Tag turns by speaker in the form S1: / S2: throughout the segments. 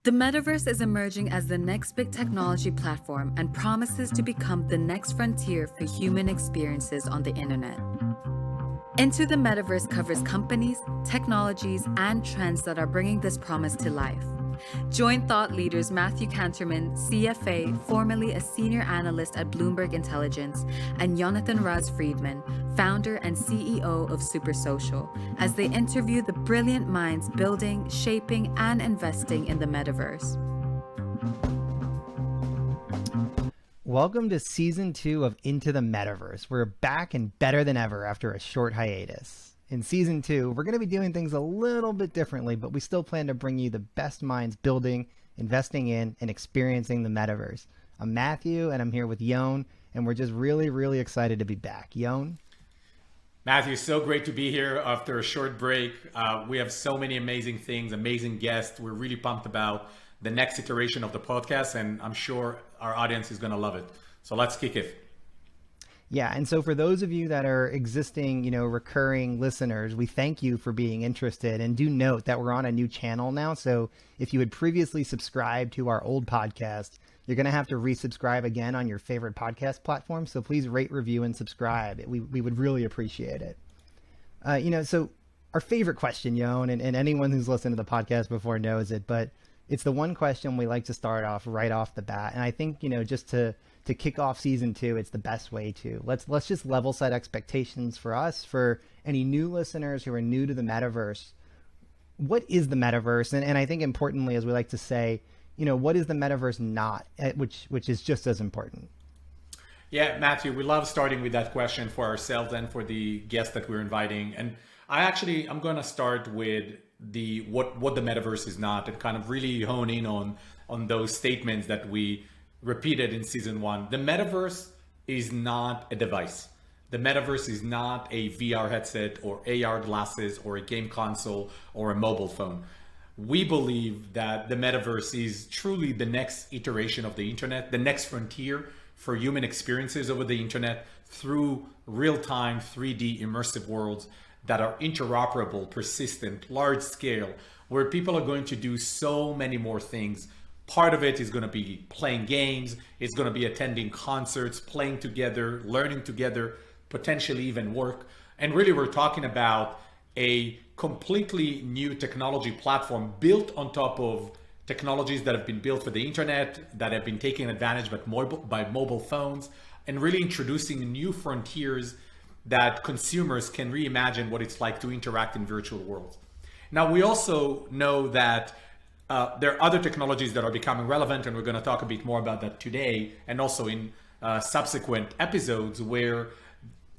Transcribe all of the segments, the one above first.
S1: The metaverse is emerging as the next big technology platform and promises to become the next frontier for human experiences on the internet. Into the Metaverse covers companies, technologies, and trends that are bringing this promise to life. Join thought leaders Matthew Canterman, CFA, formerly a senior analyst at Bloomberg Intelligence, and Jonathan Raz-Friedman, founder and CEO of Super Social, as they interview the brilliant minds building, shaping, and investing in the metaverse.
S2: Welcome to Season 2 of Into the Metaverse. We're back and better than ever after a short hiatus. In Season 2, we're going to be doing things a little bit differently, but we still plan to bring you the best minds building, investing in, and experiencing the metaverse. I'm Matthew, and I'm here with Yon, and we're just really excited to be back. Yon?
S3: Matthew, so great to be here after a short break. We have so many amazing things, amazing guests. We're really pumped about the next iteration of the podcast, and I'm sure our audience is going to love it. So let's kick it.
S2: Yeah, and so for those of you that are existing, recurring listeners, we thank you for being interested, and do note that we're on a new channel now. So if you had previously subscribed to our old podcast, you're going to have to resubscribe again on your favorite podcast platform. So please rate, review, and subscribe. We would really appreciate it. So our favorite question, Yon, and anyone who's listened to the podcast before knows it, but it's the one question we like to start off right off the bat. And I think, just to kick off Season 2, it's the best way to. Let's just level set expectations for us, for any new listeners who are new to the metaverse. What is the metaverse? And I think importantly, as we like to say, what is the metaverse not, which is just as important.
S3: Yeah, Matthew, we love starting with that question for ourselves and for the guests that we're inviting. And I'm going to start with what the metaverse is not, and kind of really hone in on those statements that we repeated in Season 1. The metaverse is not a device. The metaverse is not a VR headset or AR glasses or a game console or a mobile phone. We believe that the metaverse is truly the next iteration of the internet, the next frontier for human experiences over the internet through real-time 3D immersive worlds that are interoperable, persistent, large scale, where people are going to do so many more things. Part of it is going to be playing games, it's going to be attending concerts, playing together, learning together, potentially even work. And really, we're talking about a completely new technology platform built on top of technologies that have been built for the internet, that have been taken advantage by mobile phones, and really introducing new frontiers that consumers can reimagine what it's like to interact in virtual worlds. Now, we also know that there are other technologies that are becoming relevant, and we're going to talk a bit more about that today, and also in subsequent episodes, where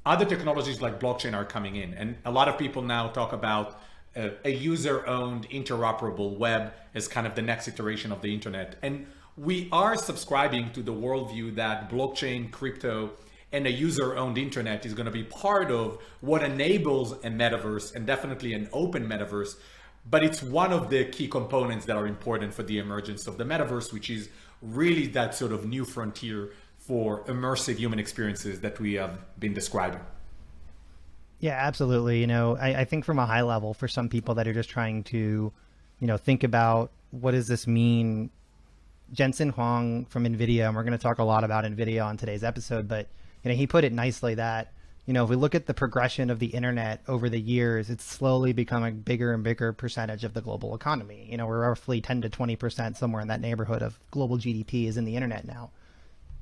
S3: other technologies like blockchain are coming in. And a lot of people now talk about a user-owned interoperable web as kind of the next iteration of the internet. And we are subscribing to the worldview that blockchain, crypto, and a user-owned internet is going to be part of what enables a metaverse, and definitely an open metaverse. But it's one of the key components that are important for the emergence of the metaverse, which is really that sort of new frontier for immersive human experiences that we have been describing.
S2: Yeah, absolutely. I think from a high level, for some people that are just trying to, think about what does this mean, Jensen Huang from Nvidia, and we're going to talk a lot about Nvidia on today's episode, but he put it nicely that if we look at the progression of the internet over the years, it's slowly become a bigger and bigger percentage of the global economy. We're roughly 10 to 20%, somewhere in that neighborhood, of global GDP is in the internet now.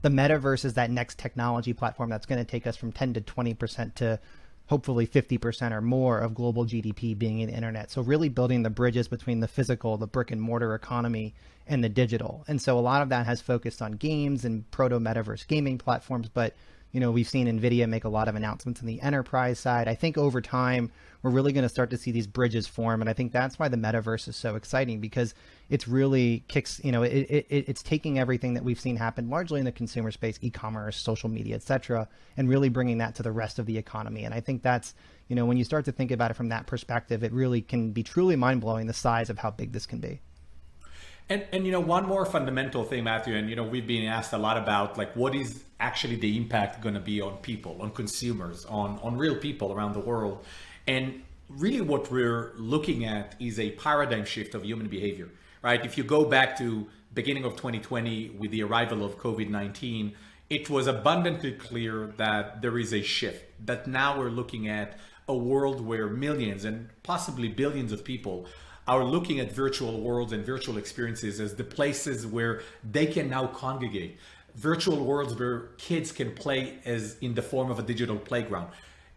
S2: The metaverse is that next technology platform that's going to take us from 10 to 20% to hopefully 50% or more of global GDP being in the internet. So really building the bridges between the physical, the brick and mortar economy, and the digital. And so a lot of that has focused on games and proto-metaverse gaming platforms, but we've seen Nvidia make a lot of announcements on the enterprise side. I think over time, we're really going to start to see these bridges form. And I think that's why the metaverse is so exciting, because it's really it's taking everything that we've seen happen largely in the consumer space, e-commerce, social media, et cetera, and really bringing that to the rest of the economy. And I think that's, when you start to think about it from that perspective, it really can be truly mind-blowing, the size of how big this can be.
S3: And one more fundamental thing, Matthew, and we've been asked a lot about, like, what is actually the impact going to be on people, on consumers, on real people around the world. And really what we're looking at is a paradigm shift of human behavior. right? If you go back to beginning of 2020 with the arrival of COVID-19, it was abundantly clear that there is a shift, that now we're looking at a world where millions and possibly billions of people are looking at virtual worlds and virtual experiences as the places where they can now congregate. Virtual worlds where kids can play as in the form of a digital playground.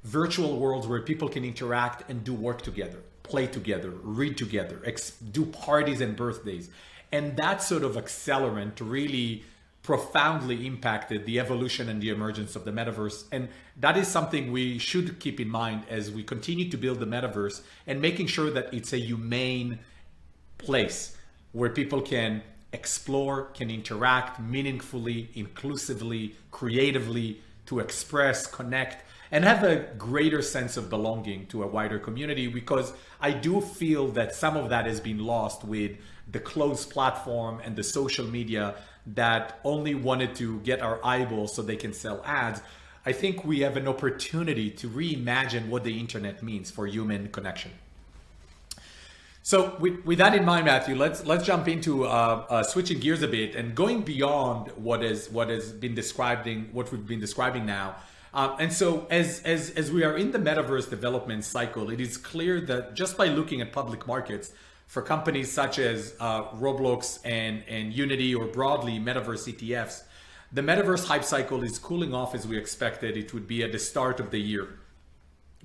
S3: Virtual worlds where people can interact and do work together, play together, read together, do parties and birthdays. And that sort of accelerant really profoundly impacted the evolution and the emergence of the metaverse. And that is something we should keep in mind as we continue to build the metaverse and making sure that it's a humane place where people can explore, can interact meaningfully, inclusively, creatively, to express, connect, and have a greater sense of belonging to a wider community, because I do feel that some of that has been lost with the closed platform and the social media that only wanted to get our eyeballs so they can sell ads. I think we have an opportunity to reimagine what the internet means for human connection. So with that in mind, Matthew, let's jump into switching gears a bit and going beyond what we've been describing now. And so as we are in the metaverse development cycle, it is clear that just by looking at public markets for companies such as Roblox and Unity, or broadly metaverse ETFs, the metaverse hype cycle is cooling off as we expected it would be at the start of the year.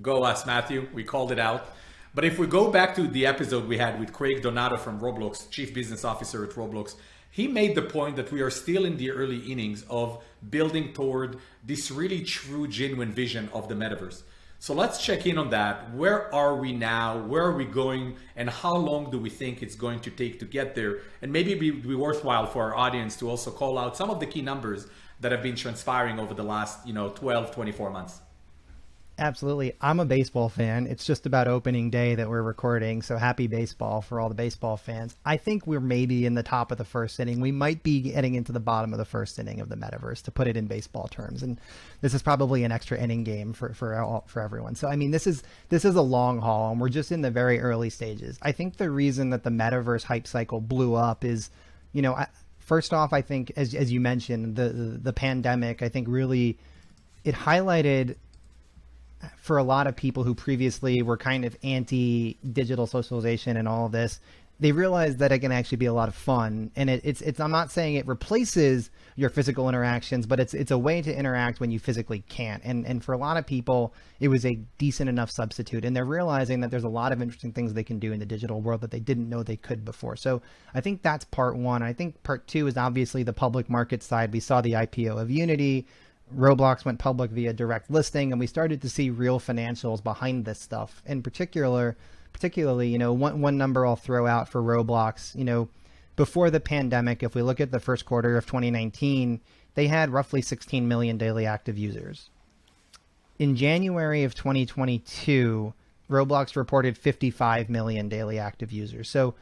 S3: Go us, Matthew, we called it out. But if we go back to the episode we had with Craig Donato from Roblox, Chief Business Officer at Roblox, he made the point that we are still in the early innings of building toward this really true, genuine vision of the metaverse. So let's check in on that. Where are we now? Where are we going? And how long do we think it's going to take to get there? And maybe it would be worthwhile for our audience to also call out some of the key numbers that have been transpiring over the last 12, 24 months.
S2: Absolutely. I'm a baseball fan. It's just about opening day that we're recording. So happy baseball for all the baseball fans. I think we're maybe in the top of the first inning. We might be getting into the bottom of the first inning of the metaverse, to put it in baseball terms. And this is probably an extra inning game for everyone. So, I mean, this is a long haul, and we're just in the very early stages. I think the reason that the metaverse hype cycle blew up is, first off, I think, as you mentioned, the pandemic, I think really it highlighted for a lot of people who previously were kind of anti-digital socialization and all of this, they realized that it can actually be a lot of fun. And it's I'm not saying it replaces your physical interactions, but it's a way to interact when you physically can't. And for a lot of people, it was a decent enough substitute. And they're realizing that there's a lot of interesting things they can do in the digital world that they didn't know they could before. So I think that's part one. I think part two is obviously the public market side. We saw the IPO of Unity. Roblox went public via direct listing, and we started to see real financials behind this stuff. In particularly, one number I'll throw out for Roblox, before the pandemic, if we look at the first quarter of 2019, they had roughly 16 million daily active users. In January of 2022, Roblox reported 55 million daily active users. So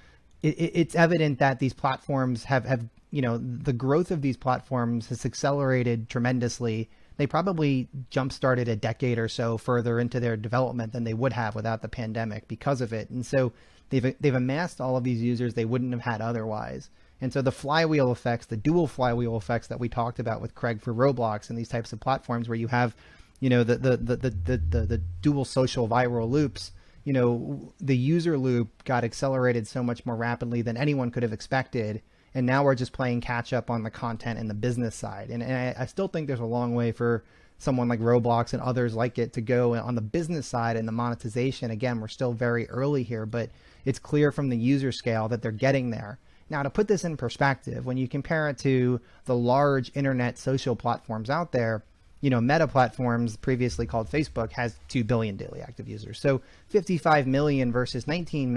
S2: it's evident that these platforms have the growth of these platforms has accelerated tremendously. They probably jump-started a decade or so further into their development than they would have without the pandemic because of it. And so they've amassed all of these users they wouldn't have had otherwise. And so the flywheel effects, the dual flywheel effects that we talked about with Craig for Roblox and these types of platforms where you have, the dual social viral loops, the user loop got accelerated so much more rapidly than anyone could have expected. And now we're just playing catch up on the content and the business side. And I still think there's a long way for someone like Roblox and others like it to go on the business side and the monetization. Again, we're still very early here, but it's clear from the user scale that they're getting there. Now, to put this in perspective, when you compare it to the large internet social platforms out there, Meta Platforms, previously called Facebook, has 2 billion daily active users. So 55 million versus 16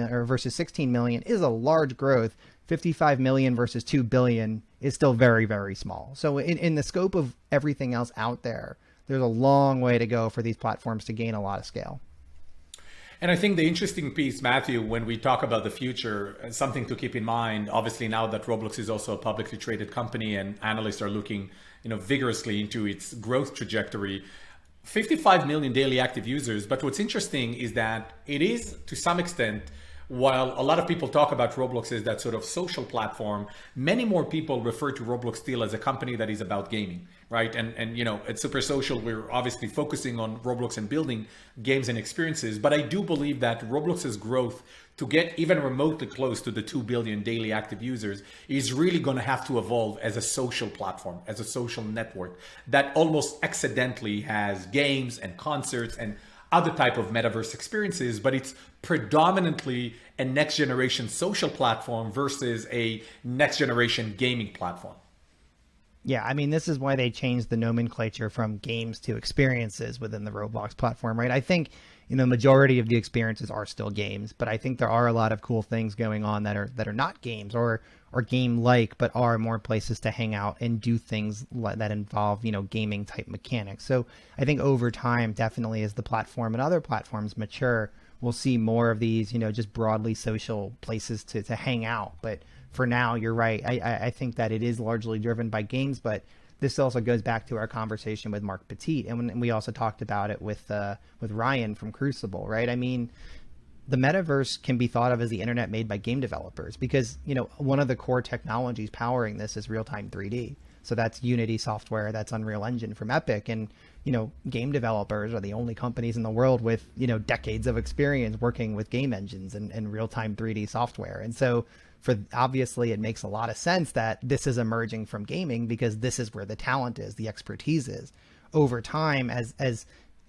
S2: million is a large growth. 55 million versus 2 billion is still very, very small. So in the scope of everything else out there, there's a long way to go for these platforms to gain a lot of scale.
S3: And I think the interesting piece, Matthew, when we talk about the future, something to keep in mind, obviously now that Roblox is also a publicly traded company and analysts are looking vigorously into its growth trajectory, 55 million daily active users. But what's interesting is that it is, to some extent, while a lot of people talk about Roblox as that sort of social platform, many more people refer to Roblox still as a company that is about gaming, right? And you know, it's super social. We're obviously focusing on Roblox and building games and experiences, but I do believe that Roblox's growth to get even remotely close to the 2 billion daily active users is really going to have to evolve as a social platform, as a social network that almost accidentally has games and concerts and other type of metaverse experiences, but it's predominantly a next generation social platform versus a next generation gaming platform.
S2: Yeah, I mean, this is why they changed the nomenclature from games to experiences within the Roblox platform, right? I think, you know, majority of the experiences are still games, but I think there are a lot of cool things going on that are not games or game-like, but are more places to hang out and do things that involve, you know, gaming type mechanics. So I think over time, definitely as the platform and other platforms mature, we'll see more of these, you know, just broadly social places to hang out. But for now, you're right. I think that it is largely driven by games, but this also goes back to our conversation with Mark Petit, and when we also talked about it with Ryan from Crucible, right? I mean, the metaverse can be thought of as the internet made by game developers because, you know, one of the core technologies powering this is real-time 3D. So that's Unity software, that's Unreal Engine from Epic, and, you know, game developers are the only companies in the world with, you know, decades of experience working with game engines and real-time 3D software. And so obviously it makes a lot of sense that this is emerging from gaming because this is where the talent is, the expertise is. Over time, as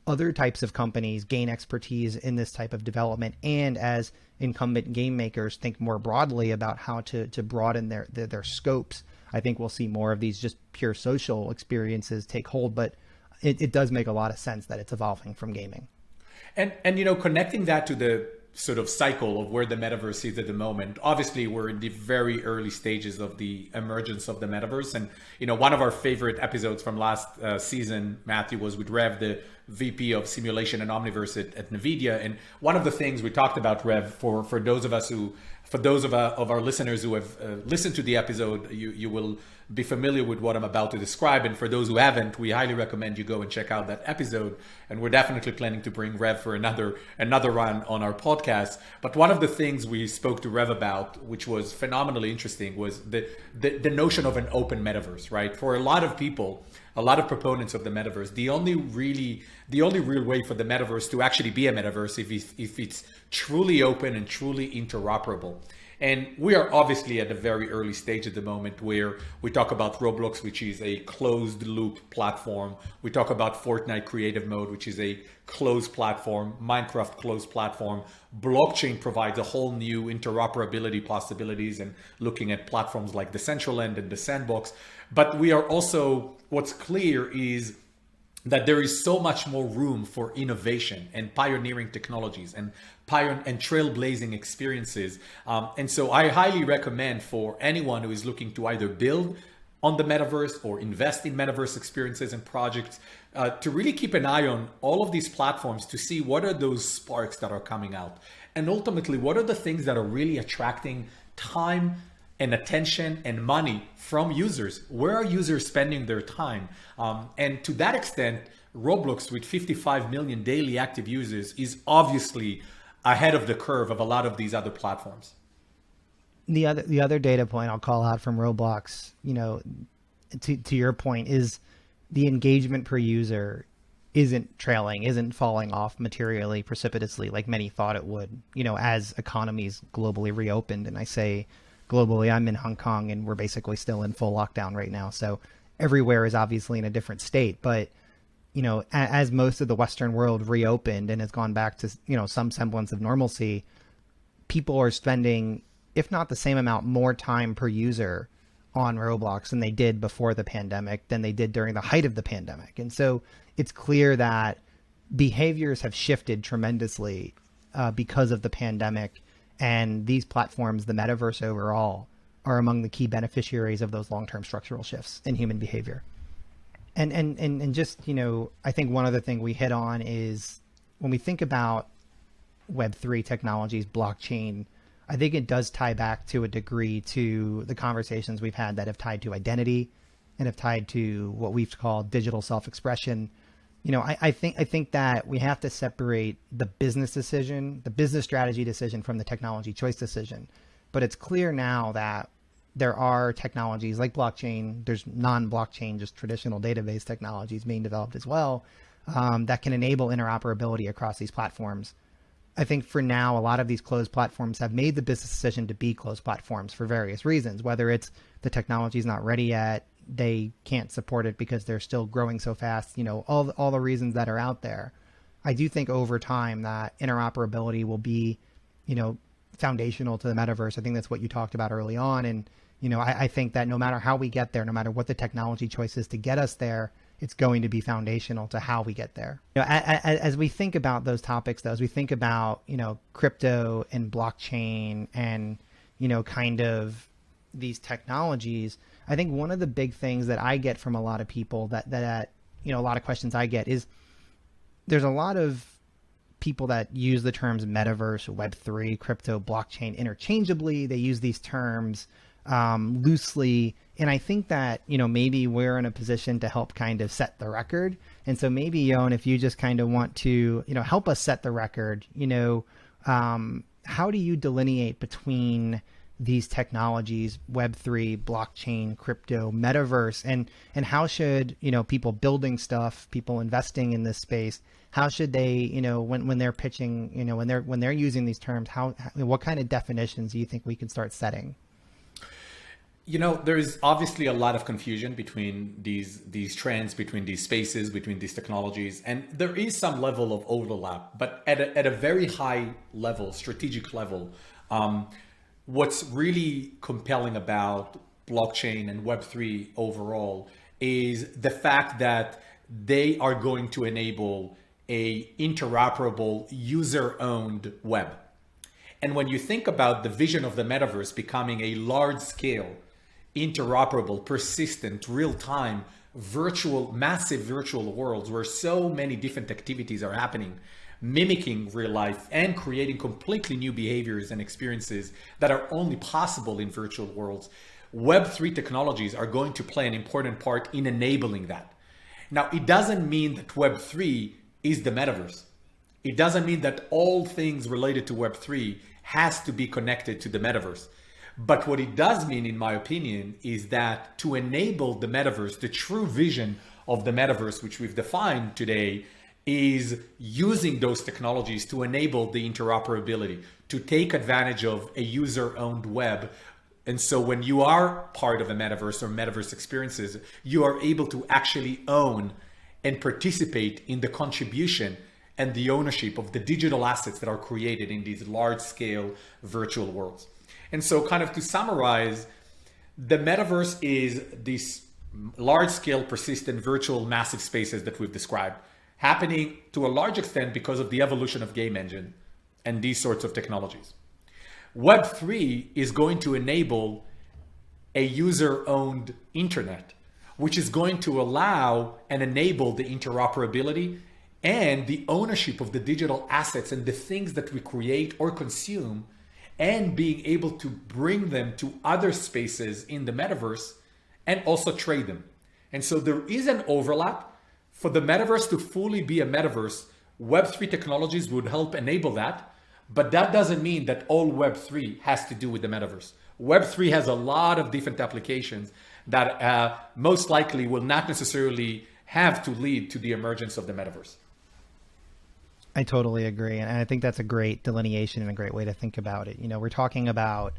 S2: other types of companies gain expertise in this type of development, and as incumbent game makers think more broadly about how to broaden their scopes, I think we'll see more of these just pure social experiences take hold. But it does make a lot of sense that it's evolving from gaming.
S3: And you know, connecting that to the sort of cycle of where the metaverse is at the moment. Obviously, we're in the very early stages of the emergence of the metaverse. And, you know, one of our favorite episodes from last season, Matthew, was with Rev, the VP of Simulation and Omniverse at Nvidia. And one of the things we talked about, Rev, for those of our listeners who have listened to the episode, you will be familiar with what I'm about to describe. And for those who haven't, we highly recommend you go and check out that episode. And we're definitely planning to bring Rev for another run on our podcast. But one of the things we spoke to Rev about, which was phenomenally interesting, was the notion of an open metaverse, right? For a lot of people, a lot of proponents of the metaverse, the only real way for the metaverse to actually be a metaverse if it's truly open and truly interoperable. And we are obviously at a very early stage at the moment where we talk about Roblox, which is a closed loop platform. We talk about Fortnite Creative Mode, which is a closed platform, Minecraft closed platform. Blockchain provides a whole new interoperability possibilities and looking at platforms like Decentraland and the Sandbox. But we are also, what's clear is that there is so much more room for innovation and pioneering technologies and trailblazing experiences. And so I highly recommend for anyone who is looking to either build on the metaverse or invest in metaverse experiences and projects to really keep an eye on all of these platforms to see what are those sparks that are coming out. And ultimately, what are the things that are really attracting time and attention and money from users? Where are users spending their time? And to that extent, Roblox with 55 million daily active users is obviously ahead of the curve of a lot of these other platforms.
S2: The other data point I'll call out from Roblox, you know, to your point, is the engagement per user isn't falling off materially, precipitously like many thought it would, you know, as economies globally reopened. And I say globally, I'm in Hong Kong and we're basically still in full lockdown right now. So everywhere is obviously in a different state. But, you know, as most of the Western world reopened and has gone back to, you know, some semblance of normalcy, people are spending, if not the same amount, more time per user on Roblox than they did before the pandemic, than they did during the height of the pandemic. And so it's clear that behaviors have shifted tremendously because of the pandemic. And these platforms, the metaverse overall, are among the key beneficiaries of those long-term structural shifts in human behavior. And just, you know, I think one other thing we hit on is when we think about Web3 technologies, blockchain, I think it does tie back to a degree to the conversations we've had that have tied to identity and have tied to what we've called digital self-expression. I think that we have to separate the business decision, the business strategy decision from the technology choice decision. But it's clear now that there are technologies like blockchain, there's non-blockchain, just traditional database technologies being developed as well, that can enable interoperability across these platforms. I think for now, a lot of these closed platforms have made the business decision to be closed platforms for various reasons, whether it's the technology is not ready yet, they can't support it because they're still growing so fast, all the reasons that are out there. I do think over time that interoperability will be, foundational to the metaverse. I think that's what you talked about early on. And, I think that no matter how we get there, no matter what the technology choice is to get us there, it's going to be foundational to how we get there. As we think about those topics, though, as we think about, crypto and blockchain and, kind of these technologies, I think one of the big things that I get from a lot of people that a lot of questions I get is there's a lot of people that use the terms metaverse, Web3, crypto, blockchain interchangeably. They use these terms loosely. And I think that, maybe we're in a position to help kind of set the record. And so maybe, Yon, if you just kind of want to, help us set the record, how do you delineate between these technologies, Web3, blockchain, crypto, metaverse, and how should, people building stuff, people investing in this space, how should they, when they're pitching, when they're using these terms, what kind of definitions do you think we can start setting?
S3: There is obviously a lot of confusion between these trends, between these spaces, between these technologies, and there is some level of overlap, but at a very high level, strategic level, what's really compelling about blockchain and Web3 overall is the fact that they are going to enable a interoperable, user-owned web. And when you think about the vision of the metaverse becoming a large-scale, interoperable, persistent, real-time, massive virtual worlds where so many different activities are happening, mimicking real life and creating completely new behaviors and experiences that are only possible in virtual worlds, Web3 technologies are going to play an important part in enabling that. Now, it doesn't mean that Web3 is the metaverse. It doesn't mean that all things related to Web3 has to be connected to the metaverse. But what it does mean, in my opinion, is that to enable the metaverse, the true vision of the metaverse, which we've defined today, is using those technologies to enable the interoperability, to take advantage of a user-owned web. And so when you are part of a metaverse or metaverse experiences, you are able to actually own and participate in the contribution and the ownership of the digital assets that are created in these large-scale virtual worlds. And so kind of to summarize, the metaverse is these large-scale, persistent, virtual, massive spaces that we've described, happening to a large extent because of the evolution of game engine and these sorts of technologies. Web3 is going to enable a user-owned internet, which is going to allow and enable the interoperability and the ownership of the digital assets and the things that we create or consume, and being able to bring them to other spaces in the metaverse and also trade them. And so there is an overlap. For the metaverse to fully be a metaverse, Web3 technologies would help enable that, but that doesn't mean that all Web3 has to do with the metaverse. Web3 has a lot of different applications that most likely will not necessarily have to lead to the emergence of the metaverse.
S2: I totally agree. And I think that's a great delineation and a great way to think about it. We're talking about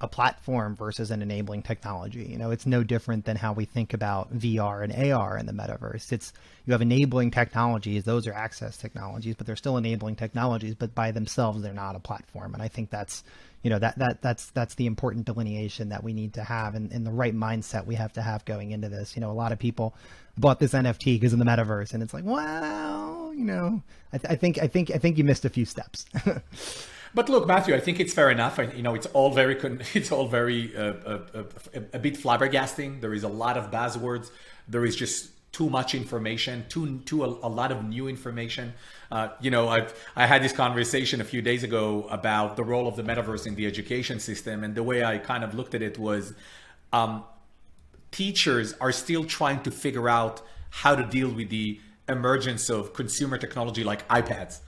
S2: a platform versus an enabling technology. It's no different than how we think about VR and AR in the metaverse. You have enabling technologies, those are access technologies, but they're still enabling technologies, but by themselves, they're not a platform. And I think that's, that's the important delineation that we need to have, and the right mindset we have to have going into this. A lot of people bought this NFT because of the metaverse, and it's like, wow, I think you missed a few steps.
S3: But look, Matthew, I think it's fair enough. It's all very a bit flabbergasting. There is a lot of buzzwords. There is just too much information, a lot of new information. I had this conversation a few days ago about the role of the metaverse in the education system, and the way I kind of looked at it was, teachers are still trying to figure out how to deal with the emergence of consumer technology like iPads.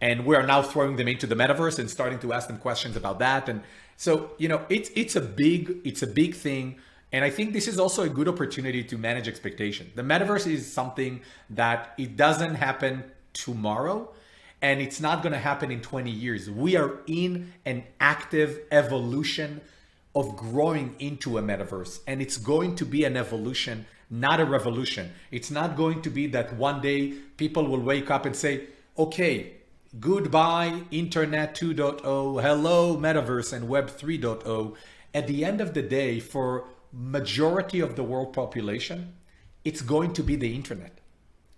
S3: And we are now throwing them into the metaverse and starting to ask them questions about that. And so, it's a big thing. And I think this is also a good opportunity to manage expectation. The metaverse is something that it doesn't happen tomorrow, and it's not going to happen in 20 years. We are in an active evolution of growing into a metaverse, and it's going to be an evolution, not a revolution. It's not going to be that one day people will wake up and say, okay, goodbye Internet 2.0, hello Metaverse and Web 3.0. At the end of the day, for majority of the world population, it's going to be the internet.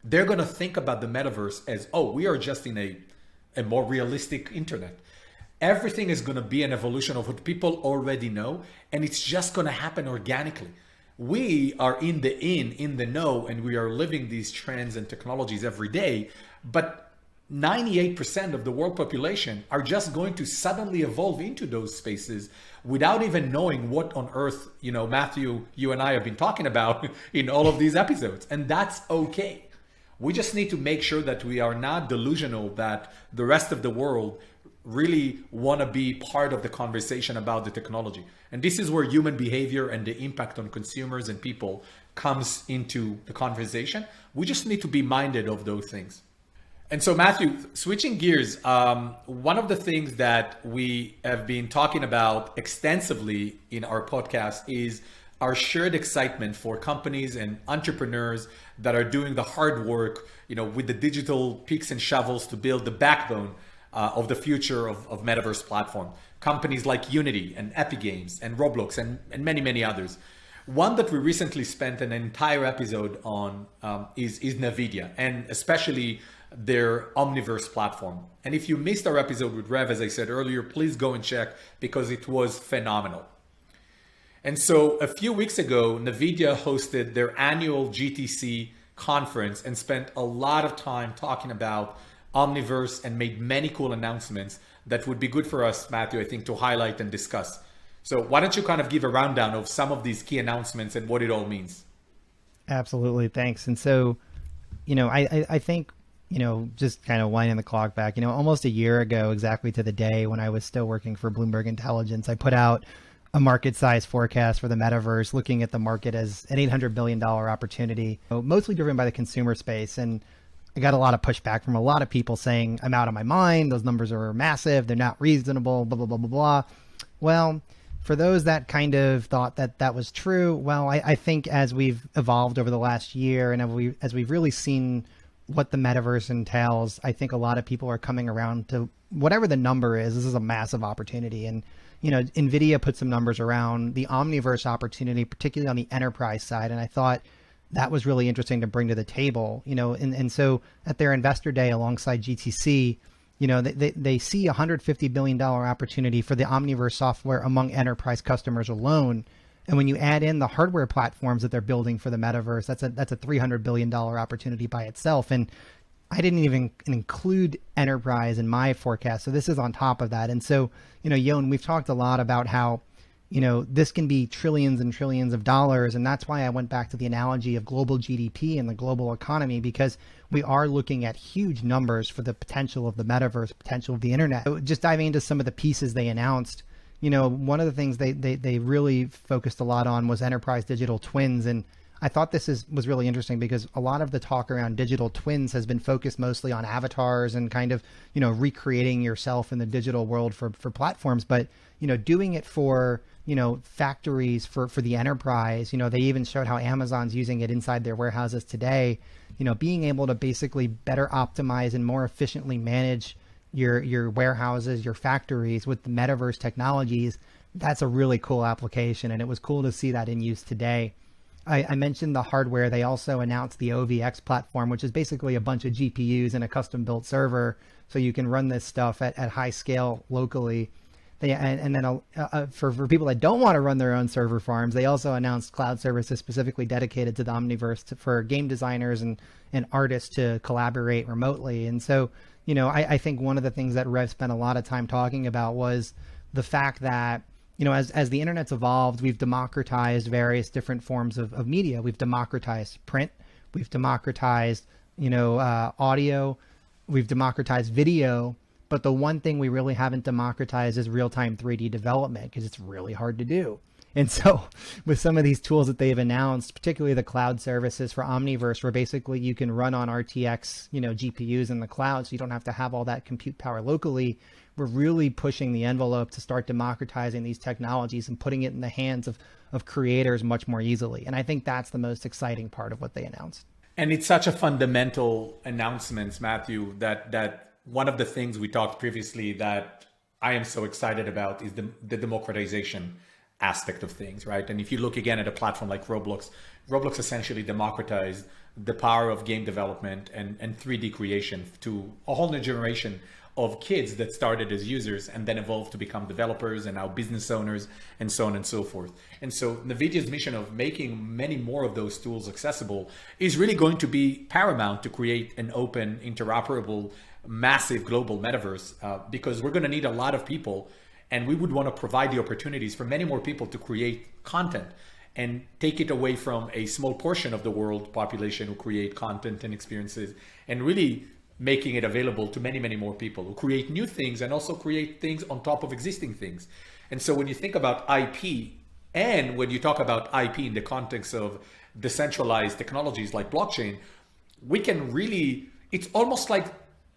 S3: They're going to think about the metaverse as, oh, we are just in a more realistic internet. Everything is going to be an evolution of what people already know, and it's just going to happen organically. We are in the know, and we are living these trends and technologies every day, but 98% of the world population are just going to suddenly evolve into those spaces without even knowing what on earth, Matthew, you and I have been talking about in all of these episodes. And that's okay. We just need to make sure that we are not delusional that the rest of the world really want to be part of the conversation about the technology. And this is where human behavior and the impact on consumers and people comes into the conversation. We just need to be minded of those things. And so, Matthew, switching gears, one of the things that we have been talking about extensively in our podcast is our shared excitement for companies and entrepreneurs that are doing the hard work, with the digital picks and shovels to build the backbone of the future of Metaverse platform. Companies like Unity and Epic Games and Roblox and many, many others. One that we recently spent an entire episode on is Nvidia, and especially their Omniverse platform. And if you missed our episode with Rev, as I said earlier, please go and check because it was phenomenal. And so a few weeks ago, Nvidia hosted their annual GTC conference and spent a lot of time talking about Omniverse and made many cool announcements that would be good for us, Matthew, I think, to highlight and discuss. So why don't you kind of give a rundown of some of these key announcements and what it all means?
S2: Absolutely. Thanks. And so, I think, just kind of winding the clock back, almost a year ago, exactly to the day when I was still working for Bloomberg Intelligence, I put out a market size forecast for the metaverse, looking at the market as an $800 billion opportunity, mostly driven by the consumer space. And I got a lot of pushback from a lot of people saying, I'm out of my mind. Those numbers are massive. They're not reasonable, blah, blah, blah, blah, blah. Well, for those that kind of thought that that was true, well, I think as we've evolved over the last year and as we've really seen what the metaverse entails, I think a lot of people are coming around to whatever the number is. This is a massive opportunity. And, Nvidia put some numbers around the Omniverse opportunity, particularly on the enterprise side. And I thought that was really interesting to bring to the table, and so at their investor day alongside GTC, they see $150 billion opportunity for the Omniverse software among enterprise customers alone. And when you add in the hardware platforms that they're building for the metaverse, that's a $300 billion opportunity by itself. And I didn't even include enterprise in my forecast. So this is on top of that. And so, Yon, we've talked a lot about how, this can be trillions and trillions of dollars. And that's why I went back to the analogy of global GDP and the global economy, because we are looking at huge numbers for the potential of the metaverse, potential of the internet. So just diving into some of the pieces they announced, one of the things they really focused a lot on was enterprise digital twins. And I thought this was really interesting because a lot of the talk around digital twins has been focused mostly on avatars and kind of, recreating yourself in the digital world for platforms. But, doing it for, factories for the enterprise, they even showed how Amazon's using it inside their warehouses today, being able to basically better optimize and more efficiently manage your warehouses, your factories with the metaverse technologies. That's a really cool application. And it was cool to see that in use today. I mentioned the hardware. They also announced the OVX platform, which is basically a bunch of GPUs and a custom built server. So you can run this stuff at high scale locally. And then for people that don't want to run their own server farms, they also announced cloud services specifically dedicated to the Omniverse for game designers and artists to collaborate remotely. And so, I think one of the things that Rev spent a lot of time talking about was the fact that, as the internet's evolved, we've democratized various different forms of media. We've democratized print. We've democratized audio, we've democratized video, but the one thing we really haven't democratized is real-time 3D development, because it's really hard to do. And so with some of these tools that they've announced, particularly the cloud services for Omniverse, where basically you can run on RTX, GPUs in the cloud, so you don't have to have all that compute power locally, we're really pushing the envelope to start democratizing these technologies and putting it in the hands of creators much more easily. And I think that's the most exciting part of what they announced.
S3: And it's such a fundamental announcement, Matthew, that one of the things we talked previously that I am so excited about is the democratization aspect of things, right? And if you look again at a platform like Roblox essentially democratized the power of game development and 3D creation to a whole new generation of kids that started as users and then evolved to become developers and now business owners and so on and so forth. And so Nvidia's mission of making many more of those tools accessible is really going to be paramount to create an open, interoperable, massive global metaverse, because we're going to need a lot of people, and we would want to provide the opportunities for many more people to create content and take it away from a small portion of the world population who create content and experiences, and really making it available to many, many more people who create new things and also create things on top of existing things. And so when you think about IP, and when you talk about IP in the context of decentralized technologies like blockchain, we can really, it's almost like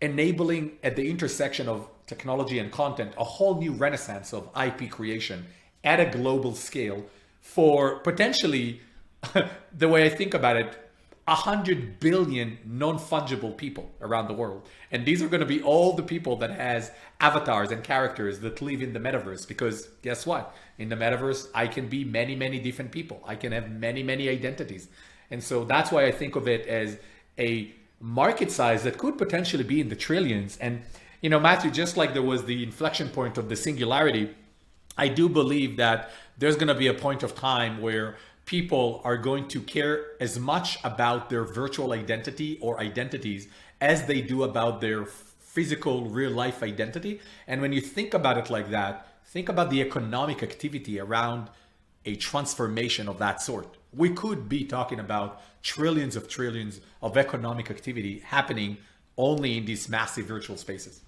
S3: enabling at the intersection of technology and content, a whole new renaissance of IP creation at a global scale for potentially, the way I think about it, 100 billion non-fungible people around the world. And these are going to be all the people that has avatars and characters that live in the metaverse, because guess what? In the metaverse, I can be many, many different people. I can have many, many identities. And so that's why I think of it as a market size that could potentially be in the trillions. And, Matthew, just like there was the inflection point of the singularity, I do believe that there's going to be a point of time where people are going to care as much about their virtual identity or identities as they do about their physical real life identity. And when you think about it like that, think about the economic activity around a transformation of that sort. We could be talking about trillions of economic activity happening only in these massive virtual spaces.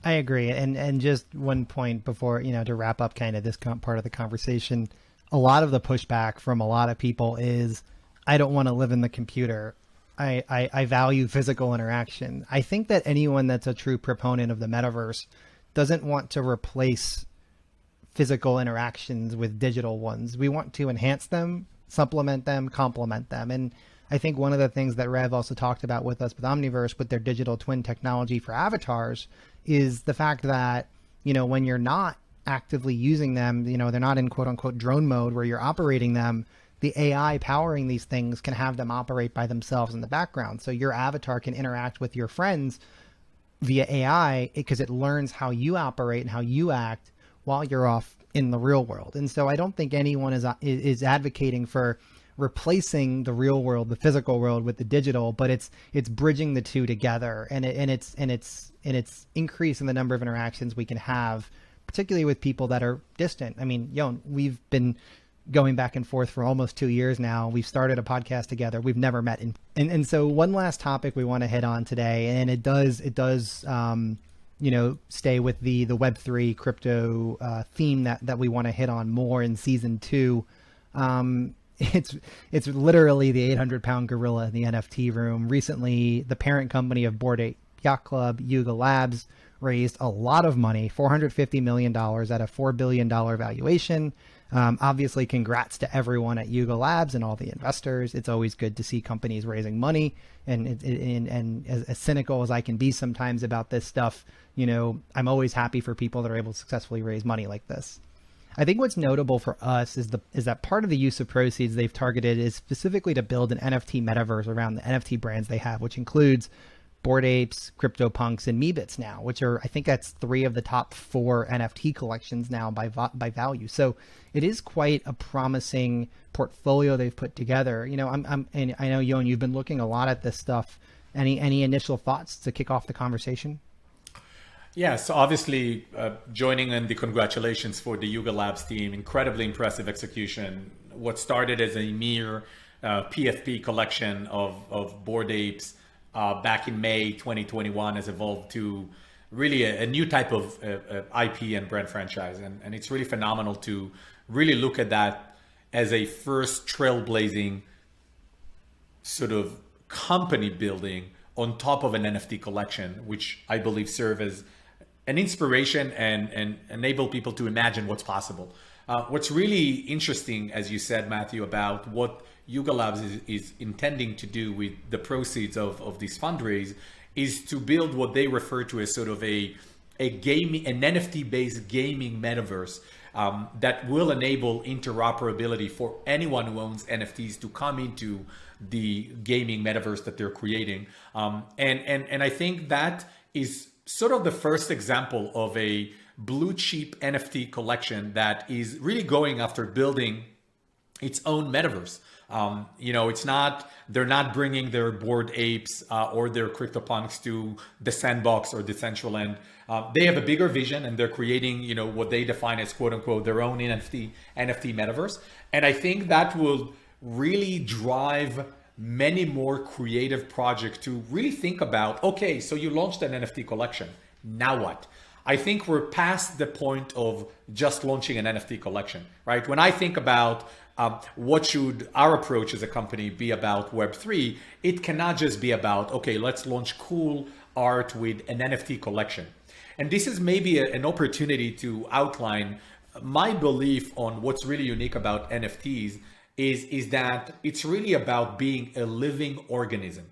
S2: I agree. And just one point before, to wrap up kind of this part of the conversation, a lot of the pushback from a lot of people is, I don't want to live in the computer. I value physical interaction. I think that anyone that's a true proponent of the metaverse doesn't want to replace physical interactions with digital ones. We want to enhance them, supplement them, complement them. And I think one of the things that Rev also talked about with us with Omniverse, with their digital twin technology for avatars, is the fact that, when you're not actively using them, they're not in quote unquote drone mode where you're operating them, the AI powering these things can have them operate by themselves in the background. So your avatar can interact with your friends via AI because it learns how you operate and how you act while you're off in the real world. And so I don't think anyone is advocating for replacing the real world, the physical world, with the digital, but it's bridging the two together, and it's increasing the number of interactions we can have, particularly with people that are distant. I mean, Yon, we've been going back and forth for almost 2 years now. We've started a podcast together. We've never met. And so one last topic we want to hit on today, and it does stay with the Web3 crypto theme that we want to hit on more in season 2. It's literally the 800-pound gorilla in the NFT room. Recently, the parent company of Bored Ape Yacht Club, Yuga Labs, raised a lot of money, $450 million at a $4 billion valuation. Obviously, congrats to everyone at Yuga Labs and all the investors. It's always good to see companies raising money. And as cynical as I can be sometimes about this stuff, I'm always happy for people that are able to successfully raise money like this. I think what's notable for us is that part of the use of proceeds they've targeted is specifically to build an NFT metaverse around the NFT brands they have, which includes Bored Apes, CryptoPunks, and Meebits now, which are, I think that's 3 of the top 4 NFT collections now by value. So it is quite a promising portfolio they've put together. And I know, Yon, you've been looking a lot at this stuff. Any initial thoughts to kick off the conversation?
S3: Yeah, so obviously joining in the congratulations for the Yuga Labs team, incredibly impressive execution. What started as a mere PFP collection of Bored Apes back in May 2021 has evolved to really a new type of IP and brand franchise. And it's really phenomenal to really look at that as a first trailblazing sort of company building on top of an NFT collection, which I believe serve as an inspiration and enable people to imagine what's possible. What's really interesting, as you said, Matthew, about what Yuga Labs is intending to do with the proceeds of this fundraise is to build what they refer to as sort of an NFT-based gaming metaverse that will enable interoperability for anyone who owns NFTs to come into the gaming metaverse that they're creating. And I think that is sort of the first example of a blue chip NFT collection that is really going after building its own metaverse. They're not bringing their Bored Apes or their CryptoPunks to the Sandbox or Decentraland. They have a bigger vision, and they're creating, what they define as quote unquote their own NFT metaverse. And I think that will really drive many more creative projects to really think about, okay, so you launched an NFT collection, now what? I think we're past the point of just launching an NFT collection, right? When I think about what should our approach as a company be about Web3, it cannot just be about, okay, let's launch cool art with an NFT collection. And this is maybe an opportunity to outline my belief on what's really unique about NFTs is that it's really about being a living organism.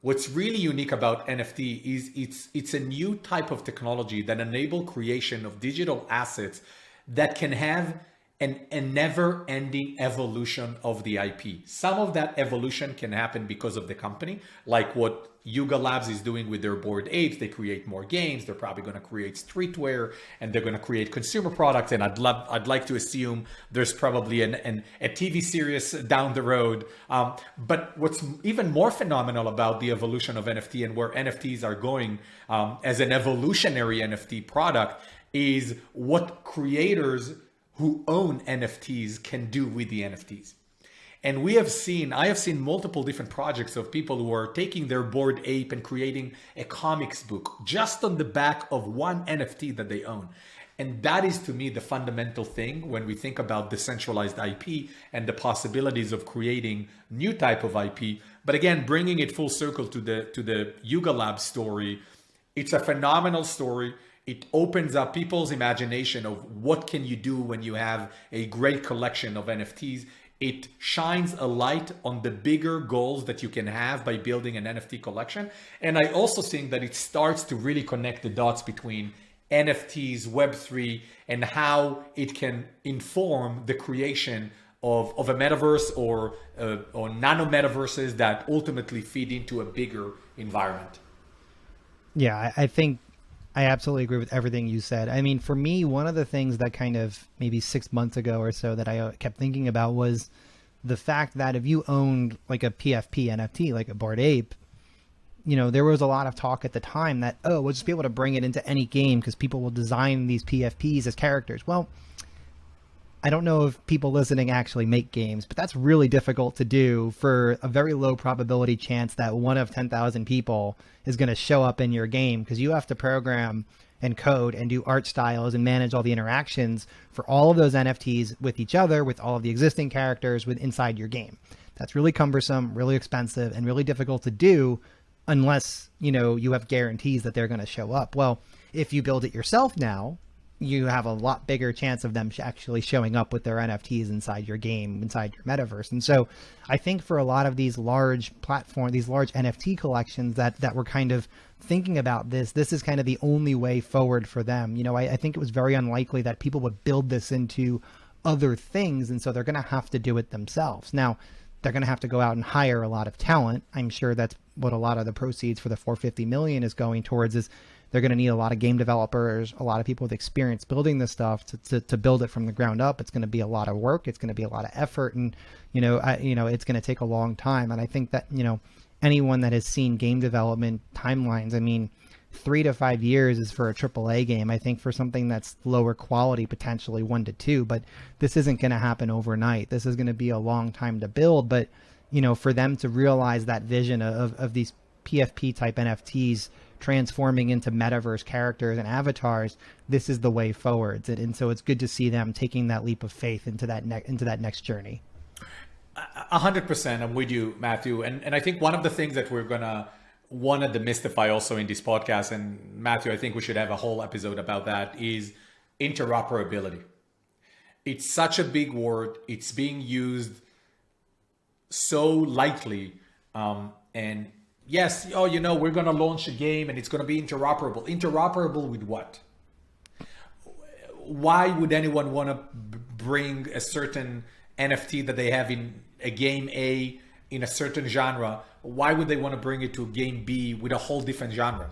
S3: What's really unique about NFT is it's a new type of technology that enable creation of digital assets that can have a never-ending evolution of the IP. Some of that evolution can happen because of the company, like what Yuga Labs is doing with their Bored Apes. They create more games. They're probably going to create streetwear, and they're going to create consumer products. And I'd like to assume there's probably a TV series down the road. But what's even more phenomenal about the evolution of NFT and where NFTs are going as an evolutionary NFT product is what creators who own NFTs can do with the NFTs. And I have seen multiple different projects of people who are taking their Bored Ape and creating a comics book just on the back of one NFT that they own. And that is, to me, the fundamental thing when we think about decentralized IP and the possibilities of creating new type of IP. But again, bringing it full circle to the Yuga Labs story, it's a phenomenal story. It opens up people's imagination of what can you do when you have a great collection of NFTs. It shines a light on the bigger goals that you can have by building an NFT collection. And I also think that it starts to really connect the dots between NFTs, Web3, and how it can inform the creation of a metaverse or nano metaverses that ultimately feed into a bigger environment.
S2: Yeah, I think I absolutely agree with everything you said. I mean, for me, one of the things that kind of maybe 6 months ago or so that I kept thinking about was the fact that if you owned like a PFP NFT, like a Bored Ape, there was a lot of talk at the time that, we'll just be able to bring it into any game because people will design these PFPs as characters. Well, I don't know if people listening actually make games, but that's really difficult to do for a very low probability chance that one of 10,000 people is going to show up in your game, because you have to program and code and do art styles and manage all the interactions for all of those NFTs with each other, with all of the existing characters inside your game. That's really cumbersome, really expensive, and really difficult to do unless, you have guarantees that they're going to show up. Well, if you build it yourself now, you have a lot bigger chance of them actually showing up with their NFTs inside your game, inside your metaverse. And so I think for a lot of these large platforms, these large NFT collections that were kind of thinking about this is kind of the only way forward for them. I think it was very unlikely that people would build this into other things. And so they're going to have to do it themselves. Now, they're going to have to go out and hire a lot of talent. I'm sure that's what a lot of the proceeds for the 450 million is going towards. Is they're going to need a lot of game developers, a lot of people with experience building this stuff to build it from the ground up. It's going to be a lot of work. It's going to be a lot of effort, and it's going to take a long time. And I think that anyone that has seen game development timelines, I mean, 3 to 5 years is for a AAA game. I think for something that's lower quality, potentially 1 to 2, but this isn't going to happen overnight. This is going to be a long time to build, but for them to realize that vision of these PFP type NFTs transforming into metaverse characters and avatars, this is the way forwards. And so it's good to see them taking that leap of faith into that next journey.
S3: 100%. I'm with you, Matthew. And I think one of the things that we're going to want to demystify also in this podcast, and Matthew, I think we should have a whole episode about that, is interoperability. It's such a big word. It's being used so lightly. And yes, we're going to launch a game and it's going to be interoperable. Interoperable with what? Why would anyone want to bring a certain NFT that they have in a game A in a certain genre? Why would they want to bring it to game B with a whole different genre?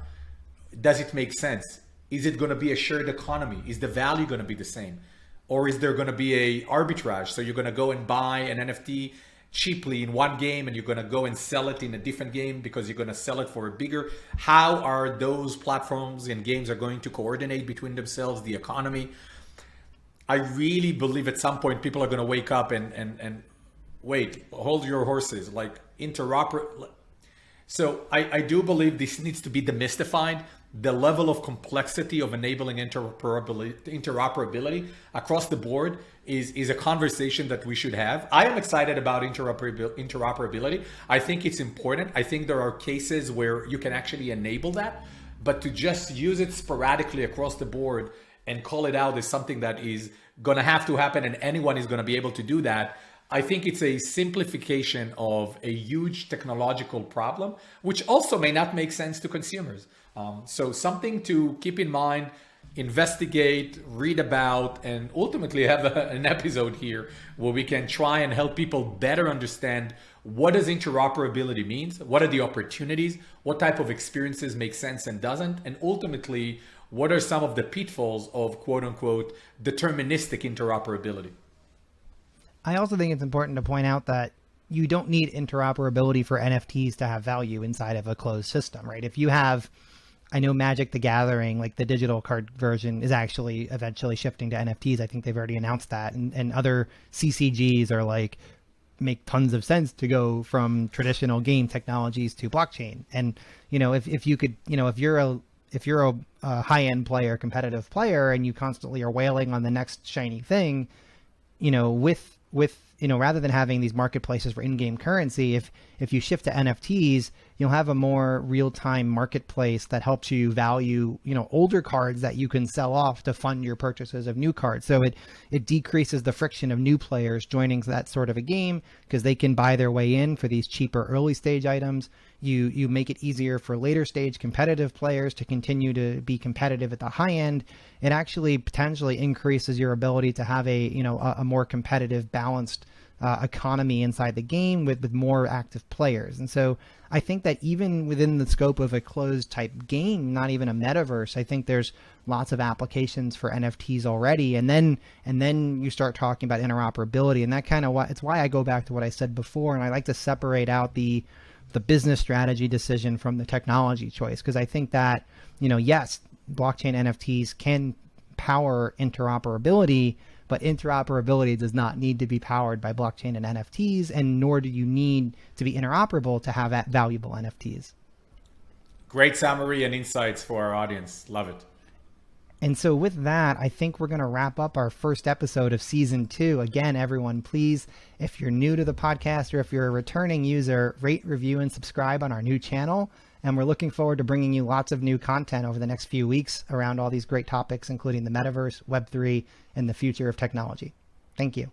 S3: Does it make sense? Is it going to be a shared economy? Is the value going to be the same? Or is there going to be a arbitrage? So you're going to go and buy an NFT cheaply in one game and you're going to go and sell it in a different game because you're going to sell it for a bigger. How are those platforms and games are going to coordinate between themselves, the economy? I really believe at some point people are going to wake up and wait, hold your horses, like So I do believe this needs to be demystified. The level of complexity of enabling interoperability across the board is a conversation that we should have. I am excited about interoperability. I think it's important. I think there are cases where you can actually enable that, but to just use it sporadically across the board and call it out as something that is going to have to happen and anyone is going to be able to do that, I think it's a simplification of a huge technological problem, which also may not make sense to consumers. So something to keep in mind, investigate, read about, and ultimately have an episode here where we can try and help people better understand what does interoperability means, what are the opportunities, what type of experiences make sense and doesn't, and ultimately, what are some of the pitfalls of quote unquote deterministic interoperability.
S2: I also think it's important to point out that you don't need interoperability for NFTs to have value inside of a closed system, right? If you have, I know Magic the Gathering, like the digital card version is actually eventually shifting to NFTs. I think they've already announced that. And other CCGs are like, make tons of sense to go from traditional game technologies to blockchain. And, if you could, if you're a high-end player, competitive player, and you constantly are wailing on the next shiny thing, with rather than having these marketplaces for in-game currency, if you shift to NFTs, you'll have a more real-time marketplace that helps you value, older cards that you can sell off to fund your purchases of new cards. So it decreases the friction of new players joining that sort of a game because they can buy their way in for these cheaper early stage items. You make it easier for later stage competitive players to continue to be competitive at the high end. It actually potentially increases your ability to have a more competitive, balanced economy inside the game with more active players. And so I think that even within the scope of a closed type game, not even a metaverse, I think there's lots of applications for NFTs already. And then you start talking about interoperability, and that kind of it's why I go back to what I said before. And I like to separate out the business strategy decision from the technology choice, because I think that, yes, blockchain NFTs can power interoperability, but interoperability does not need to be powered by blockchain and NFTs, and nor do you need to be interoperable to have valuable NFTs.
S3: Great summary and insights for our audience. Love it.
S2: And so with that, I think we're going to wrap up our first episode of season 2. Again, everyone, please, if you're new to the podcast or if you're a returning user, rate, review, and subscribe on our new channel. And we're looking forward to bringing you lots of new content over the next few weeks around all these great topics, including the metaverse, Web3, and the future of technology. Thank you.